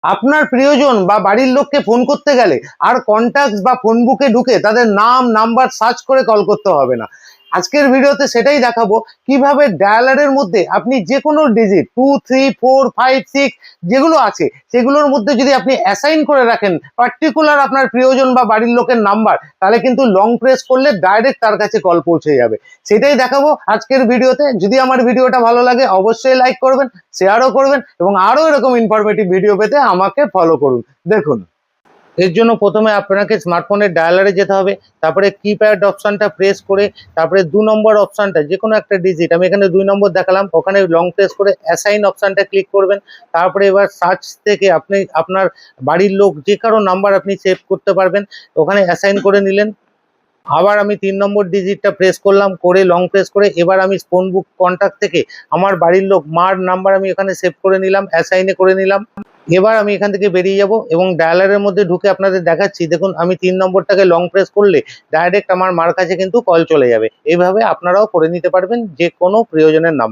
আপনার প্রিয়জন বা বাড়ির লোককে ফোন করতে গেলে আর কন্ট্যাক্টস বা ফোন বুকে ঢুকে তাদের নাম নাম্বার সার্চ করে কল করতে হবে না। আজকের ভিডিওতে সেটাই দেখাবো কিভাবে ডায়ালারের মধ্যে আপনি যে কোনো ডিজিট 2 3 4 5 6 যেগুলো আছে সেগুলোর মধ্যে যদি আপনি অ্যাসাইন করে রাখেন পার্টিকুলার আপনার প্রিয়জন বা বাড়ির লোকের নাম্বার, তাহলে কিন্তু লং প্রেস করলে ডাইরেক্ট তার কাছে কল পৌঁছে যাবে। সেটাই দেখাবো আজকের ভিডিওতে। যদি আমার ভিডিওটা ভালো লাগে অবশ্যই লাইক করবেন, শেয়ারও করবেন এবং আরো এরকম ইনফরমেটিভ ভিডিও পেতে আমাকে ফলো করুন। দেখুন, এর জন্য প্রথমে আপনাকে স্মার্টফোনের ডায়ালারে যেতে হবে, তারপরে কিপ্যাড অপশনটা প্রেস করে তারপরে 2 নম্বর অপশনটা যে কোনো একটা ডিজিট, আমি এখানে 2 নম্বর দেখালাম, ওখানে লং প্রেস করে অ্যাসাইন অপশনটা ক্লিক করবেন। তারপরে এবার সার্চ থেকে আপনি আপনার বাড়ির লোক যে কারো নাম্বার আপনি সেভ করতে পারবেন, ওখানে অ্যাসাইন করে নিলেন। আবার আমি 3 নম্বর ডিজিটটা প্রেস করলাম, করে লং প্রেস করে এবার আমি ফোন বুক কন্ট্যাক্ট থেকে আমার বাড়ির লোক মার নাম্বার আমি এখানে সেভ করে নিলাম, অ্যাসাইনে করে নিলাম। এবার আমি এখান থেকে বেরিয়ে যাব এবং ডায়ালারের মধ্যে ঢুকে আপনাদের দেখাচ্ছি। দেখুন, আমি 3 নম্বরটাকে লং প্রেস করলে ডাইরেক্ট আমার মার কাছে কিন্তু কল চলে যাবে। এইভাবে আপনারাও করে নিতে পারবেন যে কোনো প্রিয়জনের নাম।